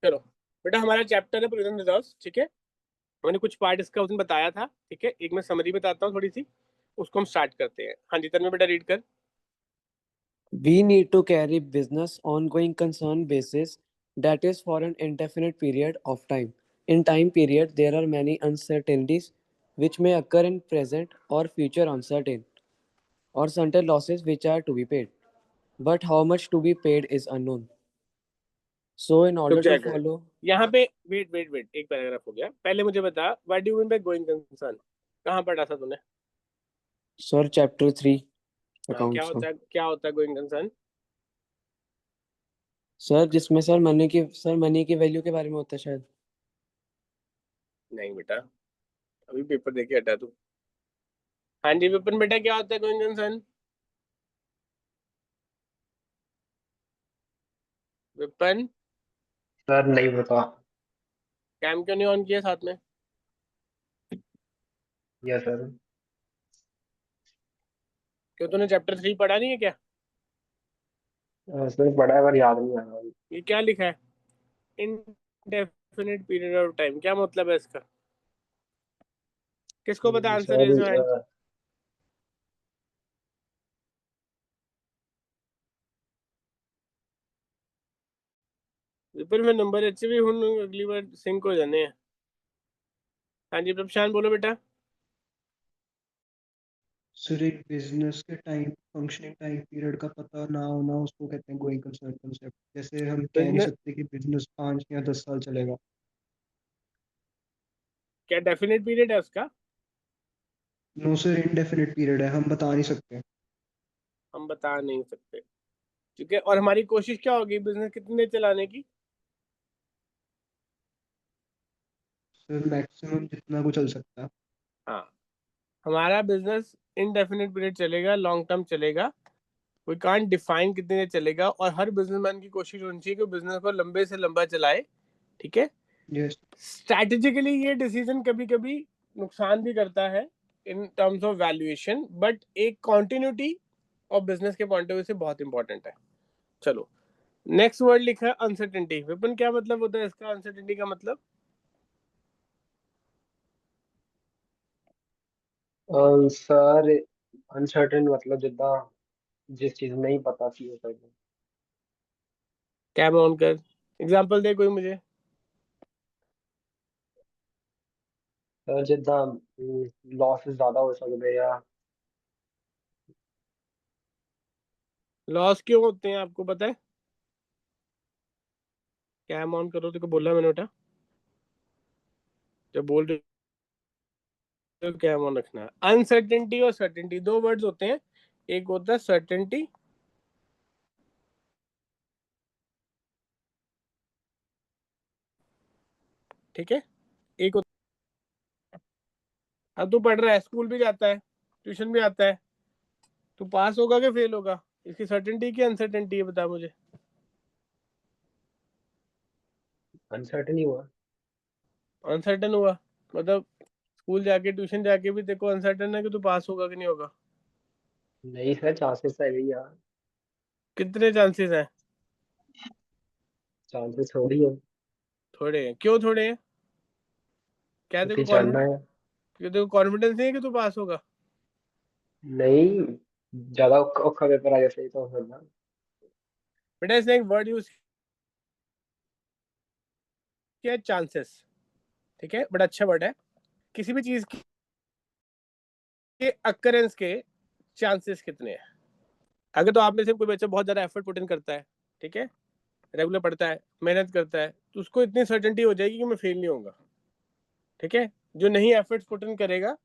चलो बेटा, हमारा चैप्टर है प्रोविजन रिजर्व्स, ठीक है। मैंने कुछ पार्ट इसका उस दिन बताया था, ठीक है। एक मैं समरी बताता हूँ थोड़ी सी, उसको हम स्टार्ट करते हैं। हाँ जी तन्मय बेटा, रीड कर। We need to carry business ongoing concern basis that is for an indefinite period of time. In time period, there are many uncertainties which may occur in present or future uncertain, or certain losses which are to be paid. But how much to be paid is unknown. So, in रुक order to जाएगा follow, यहाँ पे। Wait wait wait, एक paragraph हो गया। पहले मुझे बता, what do you mean by going concern? कहाँ पढ़ा था तूने? Sir, Chapter 3 हाँ, क्या accounts. होता है, क्या होता है गोइंग कंसर्न? सर जिसमें सर मनी की वैल्यू के बारे में होता है शायद। नहीं बेटा, अभी पेपर देके हटा तू। हाँ जी विपिन बेटा, क्या होता है गोइंग कंसर्न? विपिन, सर नहीं बता। कैम क्यों नहीं ऑन किया साथ में? Yes sir. क्यों, तूने चैप्टर 3 पढ़ा नहीं है क्या? सर पढ़ा है पर याद नहीं आ रहा। ये क्या लिखा है, इनडेफिनिट पीरियड ऑफ टाइम, क्या मतलब है इसका? किसको पता answer? Sir raise your hand. Vipin में नंबर अच्छे भी हूँ, अगली बार सिंक हो जाने हैं। हाँ जी प्रशांत बोलो बेटा। सर एक बिजनेस के टाइम फंक्शनिंग टाइम पीरियड का पता ना होना उसको कहते हैं गोइंग कंसर्न कंसेप्ट। जैसे हम कह नहीं बिजनेस सकते कि बिजनेस 5 या 10 साल चलेगा। क्या डेफिनेट पीरियड है उसका? नो सर, इनडेफिनिट पीरियड है, हम बता नहीं सकते। हम बता नहीं सकते, ठीक है। और हमारी कोशिश क्या होगी बिजनेस कितनी देर चलाने की? सर मैक्सिमम जितना को चल सकता है। हाँ, हमारा बिजनेस इनडेफिनेट पीरियड चलेगा, लॉन्ग टर्म चलेगा। वी कांट डिफाइन कितनी देर चलेगा। और हर बिजनेसमैन की कोशिश होनी चाहिए कि बिजनेस को लंबे से लंबा चलाए, ठीक है। यस। स्ट्रैटेजिकली ये डिसीजन कभी कभी नुकसान भी करता है in terms of valuation, but एक कॉन्टिन्यूटी और बिजनेस के पॉइंट ऑफ व्यू से बहुत इंपॉर्टेंट है। चलो, नेक्स्ट वर्ड लिखा है अनसर्टेनिटी। विपिन क्या मतलब होता है इसका, अनसर्टेनिटी का मतलब? सर अनसर्टेन मतलब जिद्दां जिस चीज नहीं पता सी हो सके। कैम ऑन कर, एग्जांपल दे कोई मुझे। सर जिद्दां लॉस ज्यादा हो सकते या लॉस क्यों होते हैं आपको पता है? कैम ऑन करो, देखो बोला मैंने बेटा, जब बोल रहे हो कैम ऑन रखना है। अनसर्टेनिटी और सर्टेनिटी दो वर्ड्स होते हैं। एक होता है सर्टेनिटी, ठीक है। एक होता, अब तू पढ़ रहा है, स्कूल भी जाता है, ट्यूशन भी आता है, तू पास होगा कि फेल होगा? इसकी सर्टेनिटी की अनसर्टेनिटी है, बता मुझे। अनसर्टेन ही हुआ। अनसर्टेन हुआ मतलब स्कूल जाके ट्यूशन जाके भी तेरे को अनसर्टेन है कि तू पास होगा कि नहीं होगा? नहीं सर, चांसेस है भैया। कितने चांसेस हैं? चांसेस थोड़ी है। थोड़े हैं, क्यों थोड़े हैं? क्या क्योंकि देखो चढ़ना कॉन्फिडेंस, है। देखो कॉन्फिडेंस नहीं है कि तू पास होगा? नहीं, ज्यादा औखा पेपर आ गया सही तो होगा। बेटा इसने एक वर्ड यूज किया, चांसेस, ठीक है, बड़ा अच्छा वर्ड है। किसी भी चीज के अकरेंस के चांसेस कितने हैं? अगर तो आप में से कोई बच्चा बहुत ज्यादा एफर्ट पुट इन करता है, ठीक है, रेगुलर पढ़ता है, मेहनत करता है, तो उसको इतनी सर्टेनिटी हो जाएगी कि मैं फेल नहीं होऊंगा, ठीक है। जो नहीं एफर्ट पुट इन करेगा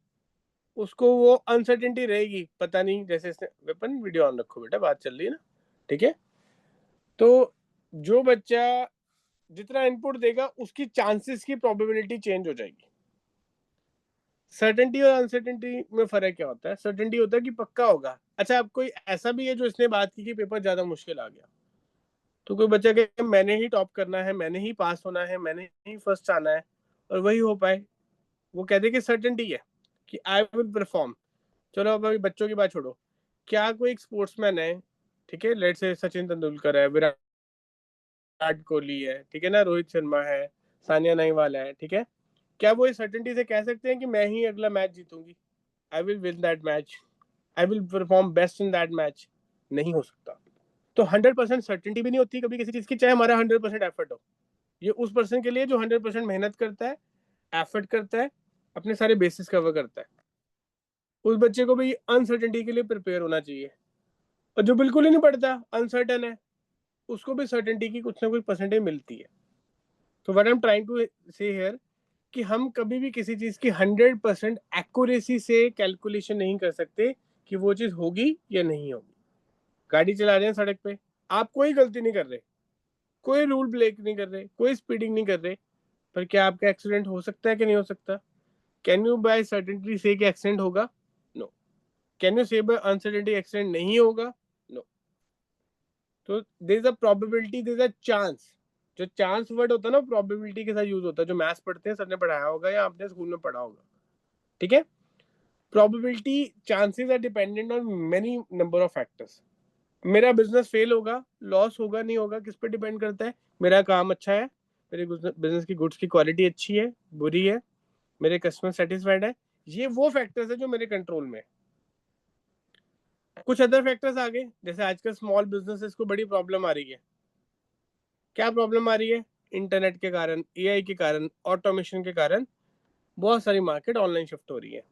उसको वो अनसर्टेनिटी रहेगी, पता नहीं। जैसे इसने, वेपन वीडियो ऑन रखो बेटा, बात चल रही है ना, ठीक है। तो जो बच्चा जितना इनपुट देगा उसकी चांसेस की प्रोबेबिलिटी चेंज हो जाएगी। सर्टेनिटी और अनसर्टेनिटी में फर्क क्या होता है? सर्टेनिटी होता है कि पक्का होगा। अच्छा, अब कोई ऐसा भी है जो इसने बात की कि पेपर ज्यादा मुश्किल आ गया, तो कोई बच्चा कहे मैंने ही टॉप करना है, मैंने ही पास होना है, मैंने ही फर्स्ट आना है, और वही हो पाए, वो कहते कि सर्टेनिटी है कि आई विल परफॉर्म। चलो अब अभी बच्चों की बात छोड़ो, क्या कोई एक स्पोर्ट्समैन है, ठीक है, लेट्स से सचिन तेंदुलकर है, विराट विराट कोहली है, ठीक है ना, रोहित शर्मा है, सानिया नेहवाल है, ठीक है, क्या वो इस सर्टेनिटी से कह सकते हैं कि मैं ही अगला मैच जीतूंगी, I will win that match, I will perform best in that match? नहीं हो सकता। तो 100% सर्टेनिटी भी नहीं होती कभी किसी चीज की, चाहे हमारा 100% एफर्ट हो। ये उस पर्सन के लिए जो 100% मेहनत करता है, एफर्ट करता है, अपने सारे बेसिस कवर करता है। उस बच्चे को भी अनसर्टेनिटी के लिए प्रिपेयर होना चाहिए। और जो बिल्कुल ही नहीं पढ़ता, अनसर्टन है, उसको भी सर्टेनिटी की कुछ ना कुछ परसेंटेज मिलती है। तो what I am trying to say here कि हम कभी भी किसी चीज की 100% एक्यूरेसी से कैलकुलेशन नहीं कर सकते कि वो चीज होगी या नहीं होगी। गाड़ी चला रहे हैं सड़क पे, आप कोई गलती नहीं कर रहे, कोई रूल ब्रेक नहीं कर रहे, कोई स्पीडिंग नहीं कर रहे, पर क्या आपका एक्सीडेंट हो सकता है कि नहीं हो सकता? कैन यू बाय सर्टेनिटी से कि एक्सीडेंट होगा? No. Can you say by uncertainty accident नहीं होगा? नो। तो there is a probability, there is a chance. जो चांस वर्ड होता है ना, प्रोबेबिलिटी के साथ यूज होता है, जो मैथ्स पढ़ते हैं सर ने पढ़ाया होगा या आपने स्कूल में पढ़ा होगा, ठीक है। Probability, chances are dependent on many number of factors. मेरा बिजनेस फेल होगा, लॉस होगा, नहीं होगा, किस पे डिपेंड करता है? मेरा काम अच्छा है, मेरे बिजनेस की गुड्स की क्वालिटी अच्छी है, बुरी है, मेरे कस्टमर सेटिस्फाइड है, ये वो फैक्टर्स है जो मेरे कंट्रोल में है। कुछ अदर फैक्टर्स आ गए, जैसे आजकल स्मॉल बिजनेसेस को बड़ी प्रॉब्लम आ रही है। क्या प्रॉब्लम आ रही है? इंटरनेट के कारण, एआई के कारण, ऑटोमेशन के कारण बहुत सारी मार्केट ऑनलाइन शिफ्ट हो रही है।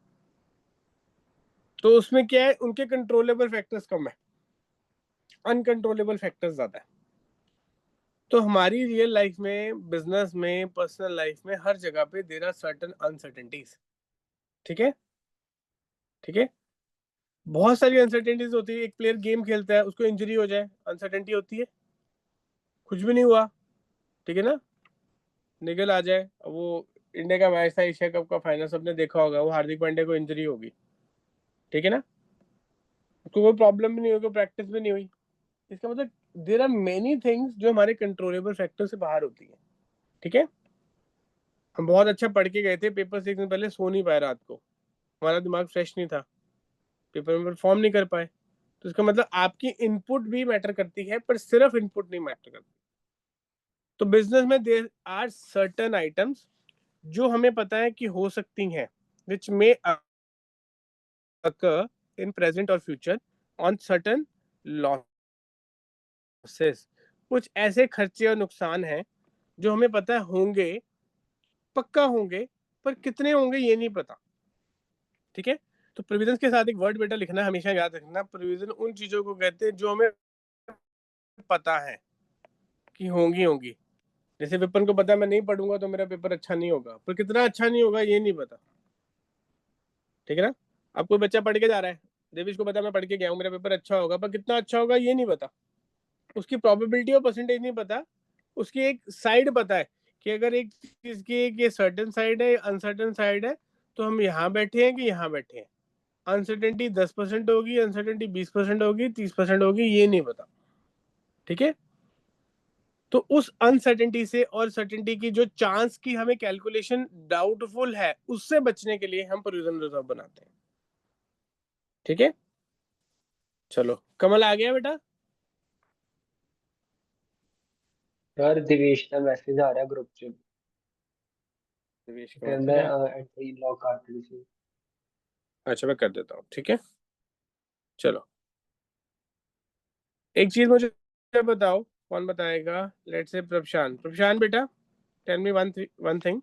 तो उसमें क्या है, उनके कंट्रोलेबल फैक्टर्स कम है, अनकंट्रोलेबल फैक्टर्स ज्यादा है। तो हमारी रियल लाइफ में, बिजनेस में, पर्सनल लाइफ में, हर जगह पे देयर आर सर्टेन अनसर्टेनिटीज, ठीक है, ठीक है। बहुत सारी अनसर्टेनिटीज होती है। एक प्लेयर गेम खेलता है, उसको इंजरी हो जाए, अनसर्टेनिटी होती है, कुछ भी नहीं हुआ, ठीक है ना, निकल आ जाए। वो इंडिया का मैच था, एशिया कप का फाइनल, सबने देखा होगा, वो हार्दिक पांड्या को इंजरी होगी, ठीक है ना, उसको कोई प्रॉब्लम भी नहीं हुई, प्रैक्टिस भी नहीं हुई। इसका मतलब देयर आर मेनी थिंग्स जो हमारे कंट्रोलेबल फैक्टर से बाहर होती है, ठीक है। हम बहुत अच्छा पढ़ के गए थे, पेपर से एक दिन पहले सो नहीं पाए रात को, हमारा दिमाग फ्रेश नहीं था, पेपर में परफॉर्म नहीं कर पाए। तो इसका मतलब आपकी इनपुट भी मैटर करती है, पर सिर्फ इनपुट नहीं मैटर करती। तो बिजनेस में देयर आर सर्टेन आइटम्स जो हमें पता है कि हो सकती हैं, विच मे occur in present or future on certain losses। कुछ ऐसे खर्चे और नुकसान हैं जो हमें पता है होंगे, पक्का होंगे, पर कितने होंगे ये नहीं पता, ठीक है। तो प्रोविजन के साथ एक वर्ड बेटा लिखना, हमेशा याद रखना, प्रोविजन उन चीजों को कहते हैं जो हमें पता है कि होंगी होंगी। जैसे विपन को पता है मैं नहीं पढ़ूंगा तो मेरा पेपर अच्छा नहीं होगा, पर कितना अच्छा नहीं होगा ये नहीं पता, ठीक है ना। अब कोई बच्चा पढ़ के जा रहा है, देवीश को पता मैं पढ़ के गया हूँ, मेरा पेपर अच्छा होगा, पर कितना अच्छा होगा ये नहीं पता, उसकी प्रोबेबिलिटी और परसेंटेज नहीं पता, उसकी एक साइड पता है कि अगर एक चीज की एक ये सर्टेन साइड है, अनसर्टेन साइड है, तो हम यहाँ बैठे हैं कि यहाँ बैठे हैं। अनसर्टेनिटी 10% होगी, अनसर्टेनिटी 20% होगी, 30% होगी, ये नहीं पता, ठीक है। तो उस अनसर्टेनिटी से और सर्टेनिटी की जो चांस की हमें कैलकुलेशन डाउटफुल है, उससे बचने के लिए हम प्रोविजन रिजर्व बनाते हैं, ठीक है। चलो, कमल आ गया बेटा? यार दिवेश का मैसेज आ रहा है ग्रुप च निवेश का फिर मैसेज मैं है? एंट्री लॉक कर दी थी। अच्छा, मैं कर देता हूँ, ठीक है। चलो, एक चीज मुझे बताओ, कौन बताएगा? लेट्स से प्रशांत। प्रशांत बेटा, टेल मी वन थिंग।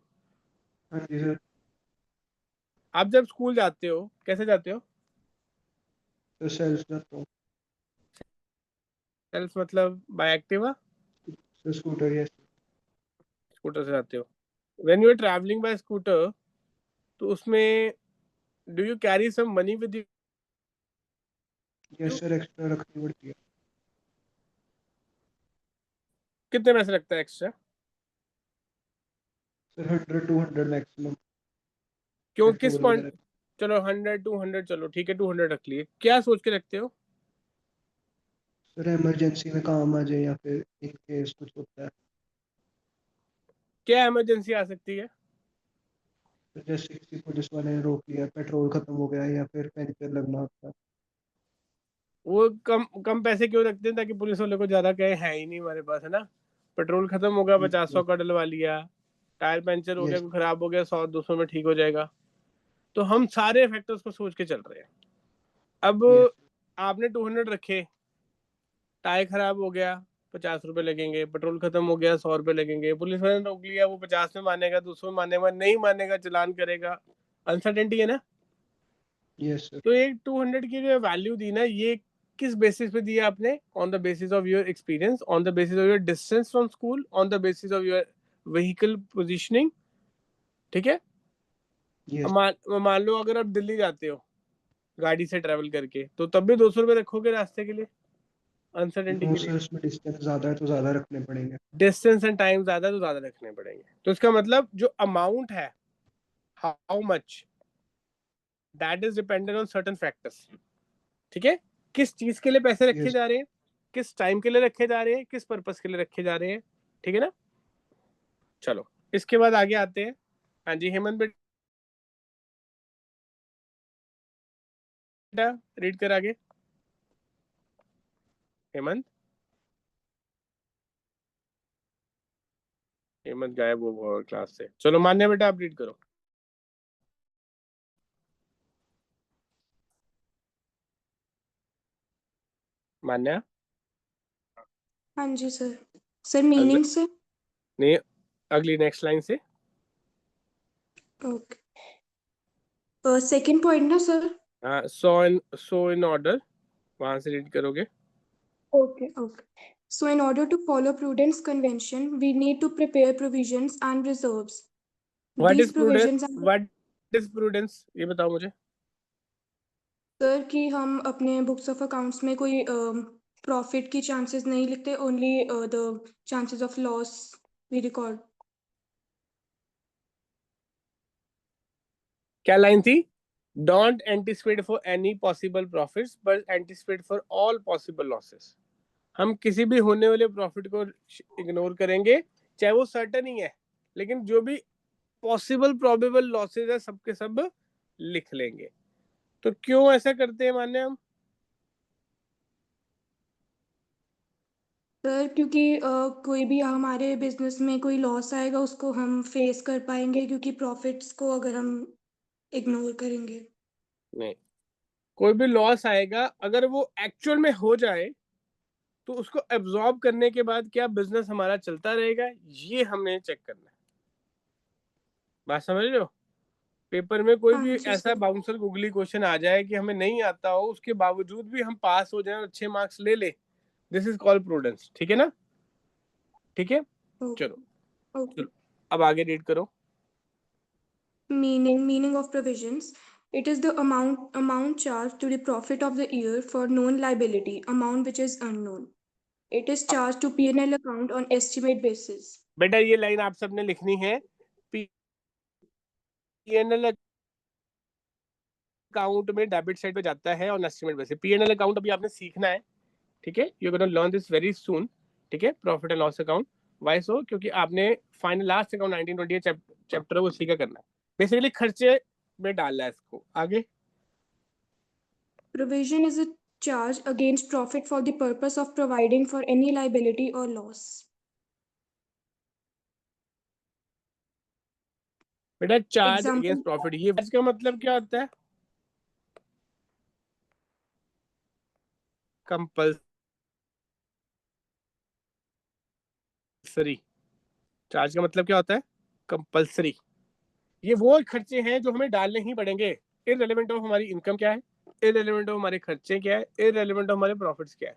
हाँ जी सर। आप जब स्कूल जाते हो कैसे जाते हो? तो सेल्स जाता हूँ। सेल्फ मतलब by Activa? Sir scooter, yes. Scooter से जाते हो? When you are travelling by scooter, तो उसमें do you carry some money with yes you? Sir, extra रखनी पड़ती है। कितने पैसे लगता है एक्स्ट्रा? सर 100 200 मैक्सिमम, क्यों, किस पेट्रोल पॉइंट? वगैरह। चलो 100 200, चलो ठीक है, 200 रख लिए, क्या सोच के रखते हो? सर इमरजेंसी में काम आ जाए या फिर इन केस कुछ होता है। क्या इमरजेंसी आ सकती है? तो जैसे किसी पुलिस वाले ने रोक लिया, पेट्रोल खत्म हो गया या फिर पंचर लगना होता है। वो कम कम पैसे क्यों रखते हैं? ताकि पुलिस वाले को ज्यादा कहे है ही नहीं हमारे पास, है ना, पेट्रोल खत्म होगा, 50-100 yes, का डलवा लिया, टायर पंचर हो गया, yes, कोई खराब हो गया, 100-200 में ठीक हो जाएगा। तो हम सारे फैक्टर्स को सोच के चल रहे हैं। अब yes, आपने 200 रखे, टायर खराब हो गया, 50 रुपए लगेंगे, पेट्रोल खत्म हो गया, 100 रुपए लगेंगे, पुलिस वाले ने रोक लिया, वो 50 में मानेगा, 200 में मानेगा, नहीं मानेगा, चलान करेगा, अनसर्टेनिटी है ना। yes, sir. तो एक 200 की जो वैल्यू दी ना, ये किस बेसिस पे दिया आपने? On the basis of your experience, on the basis of your distance from school, on the basis of your vehicle positioning, ठीक है। Yes, मान लो अगर आप दिल्ली जाते हो गाड़ी से ट्रेवल करके, तो तब भी 200 रुपए रखोगे रास्ते के लिए, अनसर्टेनिटी no के sir, लिए। इसमें डिस्टेंस ज़्यादा है तो ज़्यादा रखने पड़ेंगे। डिस्टेंस एंड टाइम ज्यादा तो ज्यादा रखने पड़ेंगे। तो इसका मतलब जो अमाउंट है, how much, that is dependent on certain factors, ठीक है। किस चीज के लिए पैसे रखे Yes, जा रहे हैं, किस टाइम के लिए रखे जा रहे हैं, किस पर्पस के लिए रखे जा रहे हैं, ठीक है ना। चलो इसके बाद आगे आते हैं। हाँ जी हेमंत बेटा, रीड कर आगे। हेमंत, हेमंत गायब हो क्लास से। चलो मान्या बेटा, आप रीड करो। मान्या, हाँ जी सर। सर मीनिंग से? नहीं, अगली नेक्स्ट लाइन से। ओके, सेकंड पॉइंट ना सर? हाँ, सो इन ऑर्डर, वहां से रीड करोगे। Okay, okay. So in order to follow prudence convention, we need to prepare provisions and reserves. What These is prudence, provisions are what is prudence, ये बताओ मुझे। Sir कि हम अपने बुक्स ऑफ अकाउंट्स में कोई प्रॉफिट की चांसेस नहीं लिखते, only the chances of loss we record. क्या लाइन थी? Don't anticipate for any possible profits but anticipate for all possible losses. हम किसी भी होने वाले प्रॉफिट को इग्नोर करेंगे, चाहे वो सर्टेन ही है, लेकिन जो भी पॉसिबल प्रोबेबल लॉसेस है सबके सब लिख लेंगे। तो क्यों ऐसा करते हैं मान्य हम? सर क्योंकि कोई भी हमारे बिजनेस में कोई लॉस आएगा उसको हम फेस कर पाएंगे, क्योंकि प्रॉफिट्स को अगर हम इग्नोर करेंगे। नहीं, कोई भी लॉस आएगा, अगर वो एक्चुअल में हो जाए तो उसको एब्जॉर्ब करने के बाद क्या बिजनेस हमारा चलता रहेगा, ये हमने चेक करना है। बात समझ रहे हो? पेपर में कोई हाँ भी जी ऐसा सर। बाउंसर गूगली क्वेश्चन आ जाए कि हमें नहीं आता हो, उसके बावजूद भी हम पास हो जाए और अच्छे मार्क्स ले ले, दिस इज कॉल्ड प्रूडेंस, ठीक है ना। ठीक है, चलो ओके। चलो अब आगे रीड करो। Meaning of provisions. It is the amount charged to the profit of the year for known liability, amount which is unknown. It is charged to P&L account on estimate basis. बेटा ये line आप सबने लिखनी है। PNL account में debit side पे जाता है और एस्टिमेट बेसिस। पीएनएल अकाउंट अभी आपने सीखना है, ठीक है, you are gonna learn this very soon, ठीक है। Profit and loss account, why so? क्योंकि आपने फाइनल लास्ट अकाउंट 1928 चैप्टर है वो उसी का करना है। बेसिकली खर्चे में डालना है इसको। आगे, Provision is a charge against profit for the purpose of providing for any liability or loss. बेटा चार्ज Example. अगेंस्ट प्रॉफिट, ये इसका मतलब क्या होता है? कंपल्सरी। चार्ज का मतलब क्या होता है? कंपल्सरी। ये वो खर्चे हैं जो हमें डालने ही पड़ेंगे, इररिलेवेंट ऑफ हमारी इनकम क्या है, इररिलेवेंट ऑफ हमारे खर्चे क्या है, इररिलेवेंट ऑफ हमारे प्रॉफिट्स क्या है।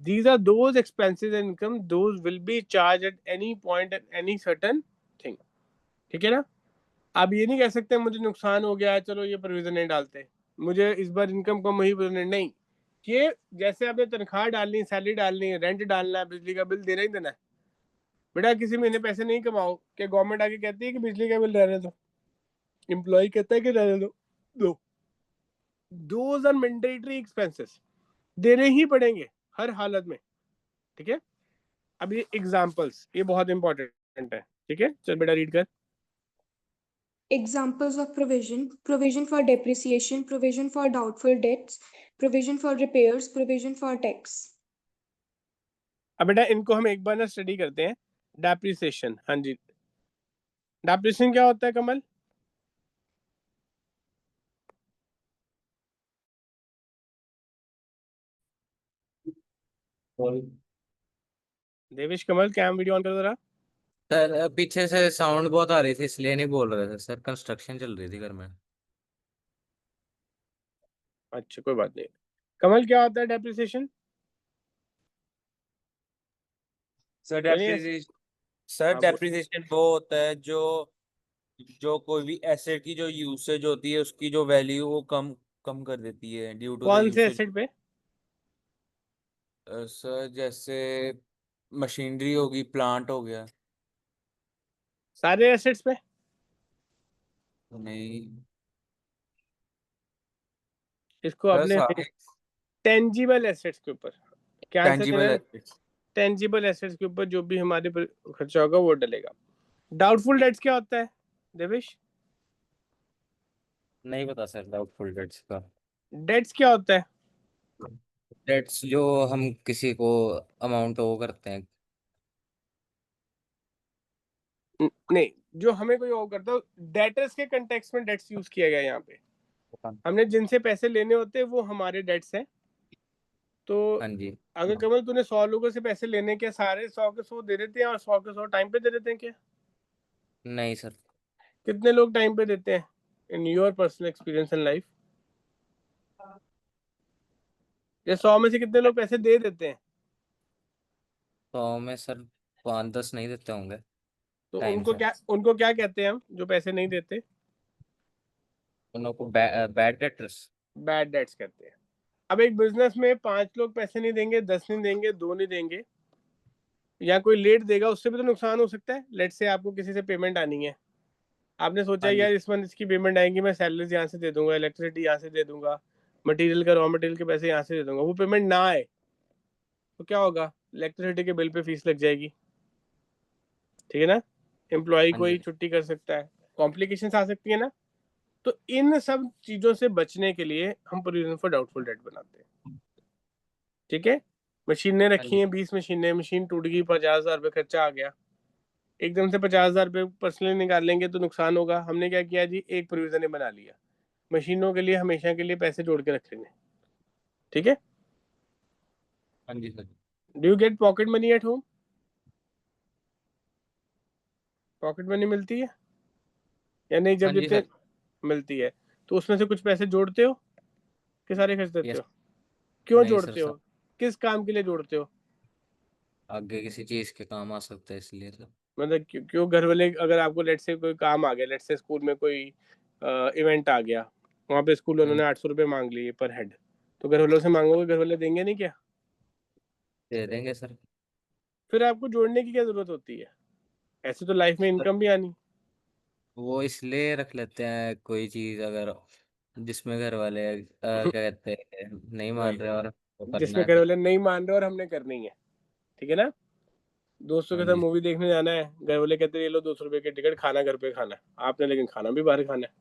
These are those expenses and income, those will be charged at any point at any certain thing, ठीक है ना। आप ये नहीं कह सकते मुझे नुकसान हो गया है चलो ये प्रोविजन नहीं डालते, मुझे इस बार इनकम कम हुई प्रोविजन नहीं। ये जैसे आपने तनख्वाह डालनी, सैलरी डालनी, रेंट डालना है, बिजली का बिल देना ही देना है। बेटा किसी महीने पैसे नहीं कमाओ, क्या गवर्नमेंट आके कहती है कि बिजली का बिल रहने दो? एम्प्लॉय कहता है कि रहने दो। दोज आर मैंडेटरी एक्सपेंसेस, देने ही पड़ेंगे हर हालत में, ठीक है। अब ये एग्जांपल्स, ये बहुत इंपॉर्टेंट है, ठीक है। चल बेटा रीड कर। Examples of provision: provision for depreciation, provision for doubtful debts, provision for repairs, provision for tax. अब बेटा इनको हम एक बार ना स्टडी करते हैं। डेप्रिसिएशन, हाँ जी। डेप्रिसिएशन क्या होता है कमल? देवेश, कमल कैम वीडियो ऑन करो जरा। सर पीछे से साउंड बहुत आ रही थी इसलिए नहीं बोल रहे थे सर, कंस्ट्रक्शन चल रही थी घर में। अच्छा कोई बात नहीं। कमल क्या होता है डेप्रिसिएशन? सर कोई नहीं डेप्रिसिएशन, सर हाँ, डेप्रिसिएशन वो होता है जो जो कोई भी एसेट की जो यूसेज होती है उसकी जो वैल्यू वो कम कम कर देती है ड्यू टू द कौन से यूसेज। एसेट पे? सर जैसे मशीनरी होगी, प्लांट हो गया। सारे एसेट्स पे? नहीं इसको सर, अपने सारे टेंजिबल एसेट्स के ऊपर क्या आंसर देना टेंजिबल है? एसेट्स। टेंजिबल एसेट्स के ऊपर जो भी हमारे पर खर्चा होगा वो डलेगा। डाउटफुल डेट्स क्या होता है देवेश? नहीं पता सर डाउटफुल डेट्स का। डेट्स क्या होता है? डेट्स जो हम किसी को अमाउंट वो करते हैं। नहीं, जो हमें कोई और करता है, डेटर्स के कंटेक्स्ट में डेट्स यूज किया गया है यहाँ पे। हमने जिनसे पैसे लेने होते हैं वो हमारे डेट्स हैं। तो हाँ जी। अगर कमल तूने 100 लोगों से पैसे लेने के, सारे 100 के 100 दे देते हैं और 100 के 100 टाइम पे दे देते हैं क्या? नहीं सर। कितने लोग टाइम पे देते हैं in your personal experience in life? ये 100 में से कितने लोग पैसे दे देते हैं? तो में सर 5-10 नहीं देते होंगे तो टाइम से। उनको क्या कहते हैं हम जो पैसे नहीं देते? उन को बैड डेटर्स। बैड डेट्स कहते हैं। अब एक बिजनेस में 5 लोग पैसे नहीं देंगे, 10 नहीं देंगे, 2 नहीं देंगे, या कोई लेट देगा, उससे भी तो नुकसान हो सकता है। लेट से आपको किसी से पेमेंट आनी है, आपने सोचा हाँ जी। यार इस मंथ इसकी पेमेंट आएगी, मैं सैलरीज यहाँ से दे दूंगा, इलेक्ट्रिसिटी यहाँ से दे दूंगा, मटेरियल का रॉ मटेरियल के पैसे यहाँ से दे दूंगा, वो पेमेंट ना आए तो क्या होगा? इलेक्ट्रिसिटी के बिल पे फीस लग जाएगी, ठीक है ना? एम्प्लॉय हाँ कोई जी। छुट्टी कर सकता है, कॉम्प्लिकेशंस आ सकती है ना। तो इन सब चीजों से बचने के लिए हम प्रोविजन फॉर डाउटफुल डेट बनाते हैं, ठीक है? मशीनें हाँ रखी जी। हैं 20 मशीनें, मशीन टूट गई, 50,000 रुपये खर्चा आ गया, एकदम से 50,000 रुपये पर्सनली निकाल लेंगे तो नुकसान होगा। हमने क्या किया जी, एक प्रोविजन बना लिया, मशीनों के लिए हमेशा के लिए पैसे जोड़ के रख लेंगे, ठीक है? हाँ जी sir. Do you get pocket money at home? Pocket money मिलती है या नहीं? हाँ जब जी जितने सर। मिलती है तो उसमें से कुछ पैसे जोड़ते हो कि सारे खर्च देते यस। हो? क्यों नहीं सर जोड़ते हो? सर, किस काम के लिए जोड़ते हो? आगे किसी चीज के काम आ सकता है इसलिए सर। मतलब क्यों घर वाले, अगर आपको लेट से कोई काम आ गया, लेट से स्कूल में कोई इवेंट आ गया, वहाँ पे स्कूल हाँ उन्होंने जी। 800 रुपये मांग लिए पर हेड, तो घर वालों से मांगोगे, घर वाले देंगे नहीं क्या? दे देंगे सर। फिर आपको जोड़ने की क्या जरूरत होती है? ऐसे तो लाइफ में सर इनकम भी आनी। वो इसलिए रख लेते हैं कोई चीज अगर जिसमें घर वाले क्या कहते हैं नहीं मान वही, रहे और वो करना जिसमें है घर तो। वाले नहीं मान रहे और हमने करनी है, ठीक है ना? दोस्तों हाँ के साथ जी। मूवी देखने जाना है, घर वाले कहते हैं ये लो 200 रुपये की टिकट, खाना घर पे खाना है, आपने लेकिन खाना भी बाहर खाना है,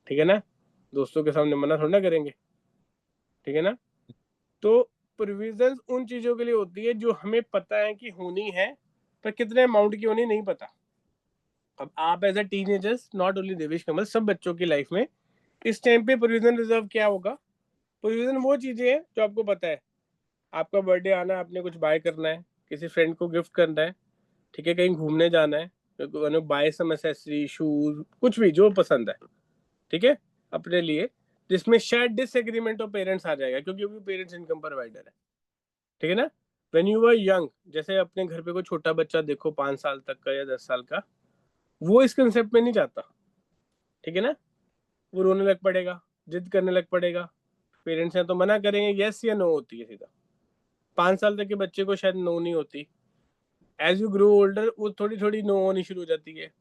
ठीक है ना? दोस्तों के सामने मना थोड़ा ना करेंगे, ठीक है ना? तो प्रोविजंस उन चीजों के लिए होती है जो हमें पता है कि होनी है, पर कितने अमाउंट की होनी नहीं पता। अब आप as a teenagers, not only Devesh Kamal, सब बच्चों की लाइफ में इस टाइम पे प्रोविजन रिजर्व क्या होगा? प्रोविजन वो चीजें हैं जो आपको पता है, आपका बर्थडे आना है, आपने कुछ बाय करना है, किसी फ्रेंड को गिफ्ट करना है, ठीक है, कहीं घूमने जाना है, बाय सम एसेसरी, शूज, कुछ भी जो पसंद है, ठीक है, अपने लिए, जिसमें शायद डिसएग्रीमेंट ऑफ पेरेंट्स आ जाएगा क्योंकि वो पेरेंट्स इनकम प्रोवाइडर है, ठीक है ना? वेन यू वर यंग, जैसे अपने घर पे कोई छोटा बच्चा देखो 5 साल तक का या 10 साल का, वो इस कंसेप्ट में नहीं जाता, ठीक है ना? वो रोने लग पड़ेगा, जिद करने लग पड़ेगा, पेरेंट्स हैं तो मना करेंगे, यस या नो होती है सीधा। 5 साल तक के बच्चे को शायद नो नहीं होती, एज यू ग्रो ओल्डर वो थोड़ी थोड़ी नो होनी शुरू हो जाती है।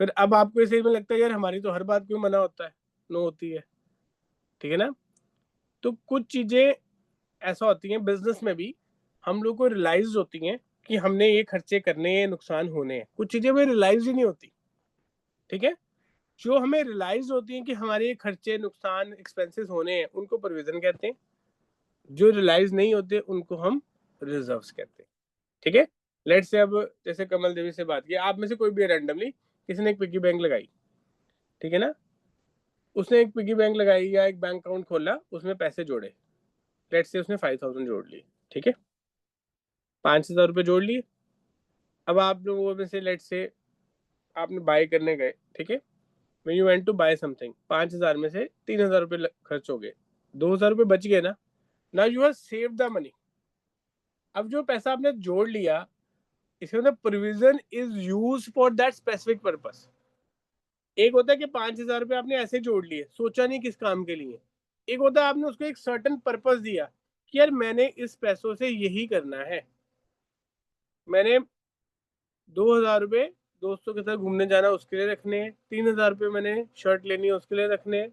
फिर अब आपको इस एज में लगता है यार हमारी तो हर बात क्यों मना होता है, नो होती है, ठीक है ना? तो कुछ चीजें ऐसा होती हैं बिजनेस में भी, हम लोग को रियलाइज होती हैं कि हमने ये खर्चे करने हैं, नुकसान होने हैं, कुछ चीजें हमें रियलाइज ही नहीं होती, ठीक है? जो हमें रियलाइज होती हैं कि हमारे ये खर्चे, नुकसान, एक्सपेंसेस होने हैं, उनको प्रोविजन कहते हैं। जो रियलाइज नहीं होते उनको हम रिजर्व्स कहते हैं, ठीक है? लेट्स से अब जैसे कमल देवी से बात की, आप में से कोई भी रैंडमली किसी ने एक पिग्गी बैंक लगाई, ठीक है ना, उसने एक पिग्गी बैंक लगाई या एक बैंक अकाउंट खोला, उसमें पैसे जोड़े, लेट्स से उसने 5000 जोड़ लिए, ठीक है, 5000 रुपये जोड़ लिए। अब आप लोगों में से लेट्स से आपने बाय करने गए, ठीक है, when you went to buy something, 5000 में से 3000 रुपये खर्च हो गए, 2000 रुपये बच गए ना, now you have saved the money। अब जो पैसा आपने जोड़ लिया, इसका मतलब provision is use for that specific purpose. एक होता है कि 5000 रुपये आपने ऐसे जोड़ लिए, सोचा नहीं किस काम के लिए, एक होता है आपने उसको एक सर्टन पर्पस दिया कि यार मैंने इस पैसों से यही करना है, मैंने 2000 रुपये दोस्तों के साथ घूमने जाना उसके लिए रखने हैं, 3000 रुपये मैंने शर्ट लेनी है उसके लिए रखने हैं,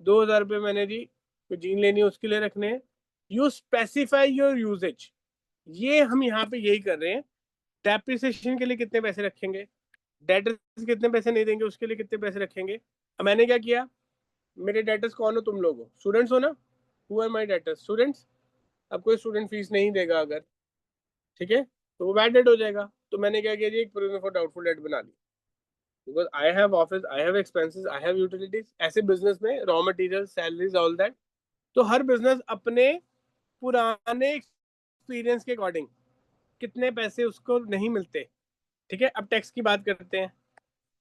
2000 रुपये मैंने जी जीन लेनी है उसके लिए रखने हैं। You specify your usages. ये हम यहाँ पे यही कर रहे हैं। डेप्रिसिएशन के लिए कितने पैसे रखेंगे, डेटर्स कितने पैसे नहीं देंगे उसके लिए कितने पैसे रखेंगे। अब मैंने क्या किया, मेरे डेटर्स कौन हो, तुम लोग हो, स्टूडेंट्स हो ना, who are my daughters, students. अब कोई स्टूडेंट फीस नहीं देगा अगर, ठीक है, तो वो बैड डेट हो जाएगा। तो मैंने क्या किया जी, एक प्रोविजन फॉर डाउटफुल डेट बना ली, because I have office, I have expenses, I have utilities. ऐसे बिजनेस में raw material, salaries, all that, तो हर बिजनेस अपने पुराने एक्सपीरियंस के अकॉर्डिंग कितने पैसे उसको नहीं मिलते, ठीक है। अब टैक्स की बात करते हैं,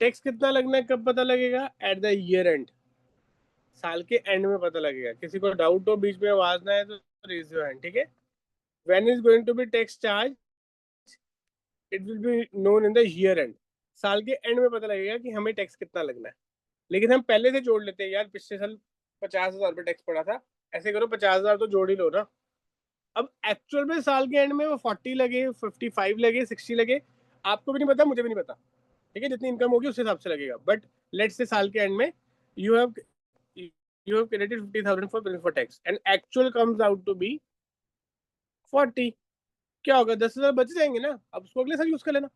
टैक्स कितना लगना है कब पता लगेगा, एट द ईयर एंड, साल के एंड में पता लगेगा। किसी को डाउट हो, बीच में आवाज ना है तो रेज योर हैंड, ठीक है। When is going to be tax charge, it will be known in the year end, साल के एंड में पता लगेगा कि हमें टैक्स कितना लगना है। लेकिन हम पहले से जोड़ लेते हैं, यार पिछले साल 50,000 रुपये टैक्स पड़ा था, ऐसे करो 50,000 तो जोड़ ही लो ना। अब एक्चुअल में साल के एंड में वो 40 लगे, 55 लगे, 60 लगे, आपको भी नहीं पता, मुझे भी नहीं पता, ठीक है, जितनी इनकम होगी उस हिसाब से लगेगा। बट लेट्स से साल के एंड में you have credited 50,000 for tax and actual comes out to be 40, क्या होगा, 10,000 बच जाएंगे ना, अब उसको अगले साल यूज कर लेना।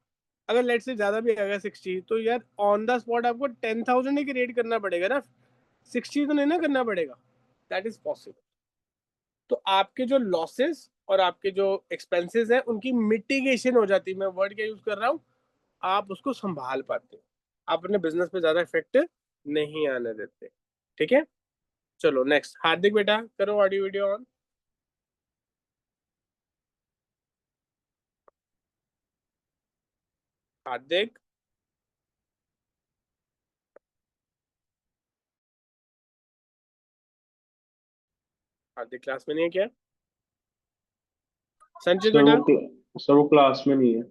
अगर लेट से ज्यादा भी आएगा 60, तो यार ऑन द स्पॉट आपको 10,000 ही क्रिएट करना पड़ेगा ना, 60 तो नहीं ना करना पड़ेगा, दैट इज पॉसिबल। तो आपके जो लॉसेस और आपके जो एक्सपेंसेस हैं उनकी मिटिगेशन हो जाती है, मैं वर्ड क्या यूज कर रहा हूँ, आप उसको संभाल पाते हो, आप अपने बिजनेस पे ज्यादा इफेक्ट नहीं आने देते, ठीक है। चलो नेक्स्ट, हार्दिक बेटा करो audio video on. Hardik, Hardik class में नहीं है क्या? संचित सर बेटा, सर वो क्लास में नहीं है।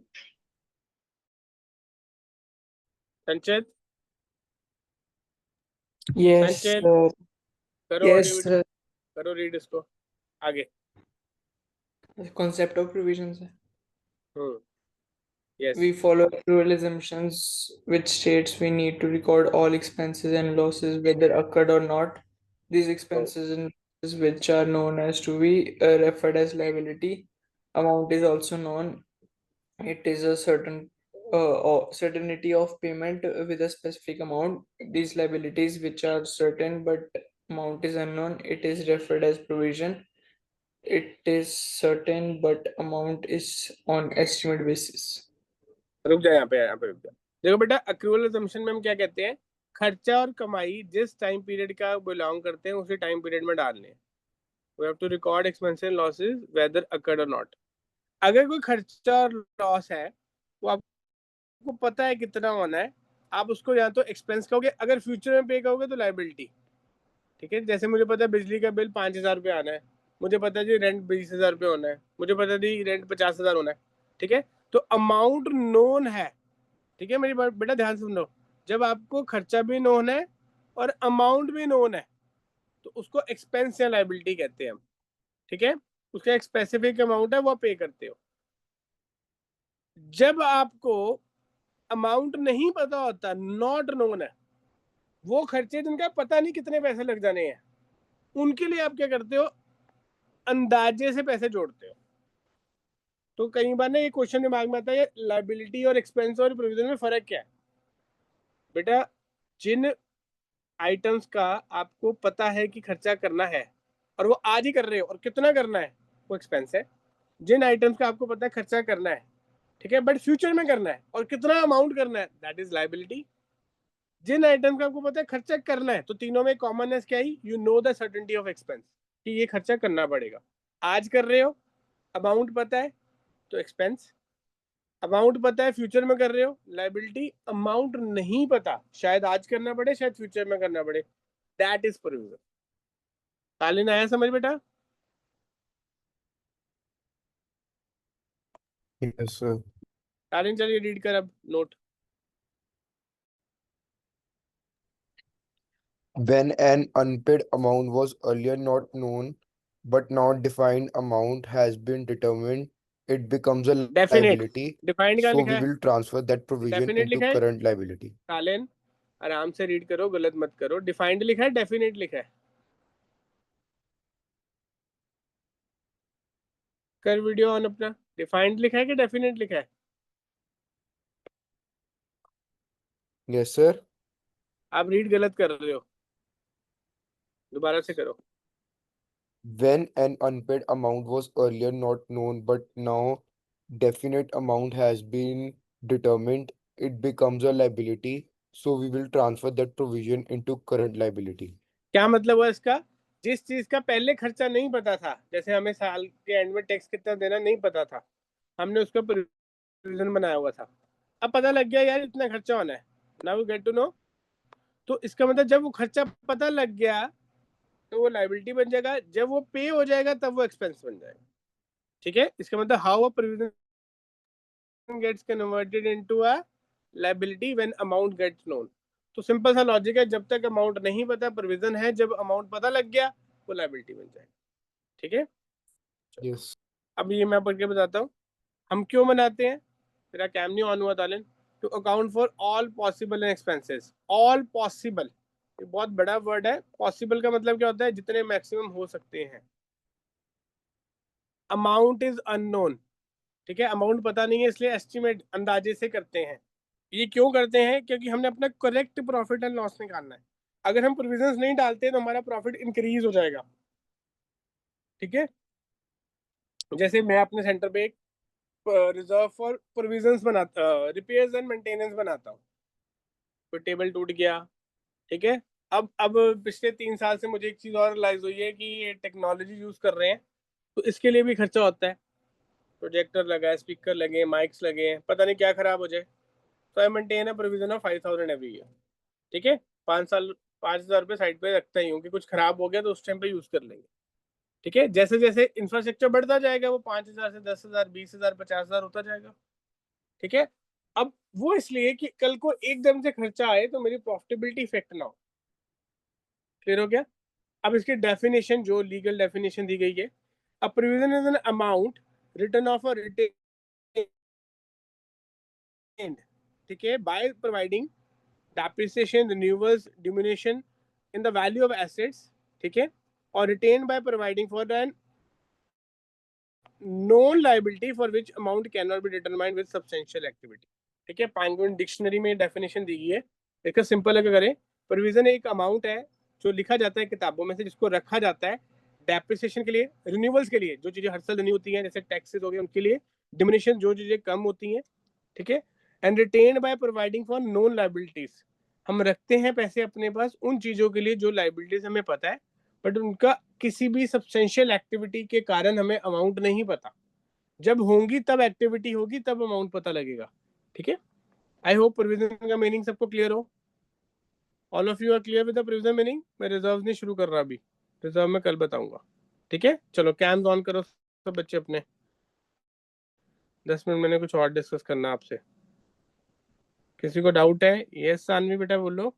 संचित, Yes, संचित sir. करो Yes, ऑडियो वीडियो, sir. करो रीड इसको आगे। The concept of provisions. Yes, We follow accrual assumptions, which states we need to record all expenses and losses, whether occurred or not. These expenses and losses, which are known as to be referred as liability. Amount is also known. It is a certain or certainty of payment with a specific amount. These liabilities, which are certain but amount is unknown, it is referred as provision. It is certain but amount is on estimate basis. रुक जा, यहाँ पे रुक जा। देखो बेटा, accrual assumption में हम क्या कहते हैं, खर्चा और कमाई जिस टाइम पीरियड का बिलोंग करते हैं उसी टाइम पीरियड में डालने हैं। We have to record expenses and losses whether occurred or not. अगर कोई खर्चा और लॉस है वो आपको पता है कितना होना है, आप उसको या तो एक्सपेंस कहोगे, अगर फ्यूचर में पे कहोगे तो लाइबिलिटी, ठीक है। जैसे मुझे पता है बिजली का बिल 5,000 रुपये आना है, मुझे पता है जी रेंट 20,000 रुपये होना है, मुझे पता है जी रेंट 50,000 होना है, ठीक है। तो अमाउंट नोन है, ठीक है, मेरी बात बेटा ध्यान से सुनो। जब आपको खर्चा भी नोन है और अमाउंट भी नोन है तो उसको एक्सपेंस या लाइबिलिटी कहते हैं हम, ठीक है। उसका एक स्पेसिफिक अमाउंट है, वो पे करते हो। जब आपको अमाउंट नहीं पता होता, नॉट नोन है, वो खर्चे जिनका पता नहीं कितने पैसे लग जाने हैं, उनके लिए आप क्या करते हो, अंदाजे से पैसे जोड़ते हो। तो कई बार ना ये क्वेश्चन दिमाग में आता है, लाइबिलिटी और एक्सपेंस और प्रोविजन में फर्क क्या है। बेटा, जिन आइटम्स का आपको पता है कि खर्चा करना है और वो आज ही कर रहे हो और कितना करना है, वो एक्सपेंस है। जिन आइटम्स का आपको पता है खर्चा करना है ठीक है, बट फ्यूचर में करना है और कितना अमाउंट करना है, दैट इज लाइबिलिटी। जिन आइटम का आपको पता है खर्चा करना है, तो तीनों में कॉमननेस क्या है, you know the certainty of expense, कि ये खर्चा करना पड़ेगा। आज कर रहे हो, अमाउंट पता है तो एक्सपेंस, अमाउंट पता है फ्यूचर में कर रहे हो लाइबिलिटी, अमाउंट नहीं पता, शायद आज करना पड़े शायद फ्यूचर में करना पड़े, दैट इज प्रोविजन। तालिन आया समझ बेटा? Yes, sir. तालिन चलिए रीड कर अब note. When an unpaid amount was earlier not known, but now defined amount has been determined, it becomes a definite, liability. Defined क्या So लिखा we है? will transfer that provision definite into लिखा है current liability. तालिन, आराम से read करो, गलत मत करो। डिफाइंड लिखा है, डेफिनेट लिखा है? कर वीडियो ऑन अपना। डिफाइंड लिखा है कि डेफिनेट लिखा है? Yes, sir. आप रीड गलत कर रहे हो, दोबारा से करो। When an unpaid amount was earlier not known, but now definite amount has been determined, it becomes a liability. So we will transfer that provision into current liability. क्या मतलब हुआ इसका? जिस चीज का पहले खर्चा नहीं पता था, जैसे हमें साल के एंड में टैक्स कितना देना नहीं पता था, हमने उसका प्रोविजन बनाया हुआ था, अब पता लग गया यार इतना खर्चा होना है, now you get to know. तो इसका मतलब जब वो खर्चा पता लग गया तो वो लाइबिलिटी बन जाएगा, जब वो पे हो जाएगा तब वो एक्सपेंस बन जाएगा। ठीक है, इसका मतलब how a provision gets converted into a liability when amount gets known. तो सिंपल सा लॉजिक है, जब तक अमाउंट नहीं पता प्रोविजन है, जब अमाउंट पता लग गया वो लाइबिलिटी बन जाएगी। ठीक है, Yes. अब ये मैं पढ़ के बताता हूँ हम क्यों बनाते हैं। तेरा कैम नहीं ऑन हुआ तालिन। To account for all possible expenses, all possible, ये बहुत बड़ा वर्ड है। पॉसिबल का मतलब क्या होता है, जितने मैक्सिमम हो सकते हैं। अमाउंट इज अननोन, ठीक है, अमाउंट पता नहीं है इसलिए एस्टिमेट, अंदाजे से करते हैं। ये क्यों करते हैं, क्योंकि हमने अपना करेक्ट प्रॉफिट एंड लॉस निकालना है। अगर हम प्रोविजंस नहीं डालते तो हमारा प्रॉफिट इंक्रीज हो जाएगा। ठीक है, जैसे मैं अपने सेंटर पे एक रिजर्व फॉर प्रोविजंस बनाता, रिपेयर्स एंड मेंटेनेंस बनाता हूँ। कोई टेबल टूट गया, ठीक है, अब पिछले 3 साल से मुझे एक चीज़ और रियलाइज हुई है कि ये टेक्नोलॉजी यूज़ कर रहे हैं तो इसके लिए भी खर्चा होता है। प्रोजेक्टर लगा है, स्पीकर लगे हैं, माइक्स लगे हैं, पता नहीं क्या खराब हो जाए, तो I maintain a provision of 5000 every year. ठीक है, 5 रुपये साइड पे रखता ही हूँ कि कुछ खराब हो गया तो उस टाइम पे यूज़ कर लेंगे। ठीक है, जैसे जैसे इंफ्रास्ट्रक्चर बढ़ता जाएगा वो 5000 से 10,000, 20,000, 50,000 होता जाएगा। ठीक है, अब वो इसलिए कि कल को एकदम से खर्चा आए तो मेरी प्रॉफिटेबिलिटी इफेक्ट ना हो। क्लियर हो गया? अब इसकी डेफिनेशन, जो लीगल डेफिनेशन दी गई है, a provision is an amount written off a retained, ठीक है, by providing depreciation, renewals, diminution in the value of assets, ठीक है, और retained by providing for an known liability for which amount can not be determined with substantial activity. ठीक है, पांगुन dictionary में definition दी गई है। इसका सिंपल अगर करें, प्रोविजन एक अमाउंट है जो लिखा जाता है किताबों में से, जिसको रखा जाता है डेप्रिसिएशन के लिए, रिन्यूअल्स के लिए, जो चीज़ें हर साल रिन्यू होती हैं जैसे टैक्सेस हो गए उनके लिए, डिमिनिशन जो चीज़ें कम होती हैं, ठीक है, and retained bye providing for known liabilities. हम रखते हैं पैसे अपने पास उन चीज़ों के लिए जो लाइबिलिटीज हमें पता है, बट उनका किसी भी सब्सटेंशियल एक्टिविटी के कारण हमें अमाउंट नहीं पता। जब होंगी तब एक्टिविटी होगी, तब अमाउंट पता लगेगा। ठीक है, आई होप प्रोविजन का मीनिंग सबको क्लियर हो। All of you are clear with the provision meaning. मैं रिजर्व नहीं शुरू कर रहा अभी, रिजर्व में कल बताऊंगा। ठीक है, चलो कैम्स ऑन करो सब बच्चे अपने। 10 मिनट मैंने कुछ और डिस्कस करना आपसे। किसी को डाउट है? यस सानवी बेटा बोलो।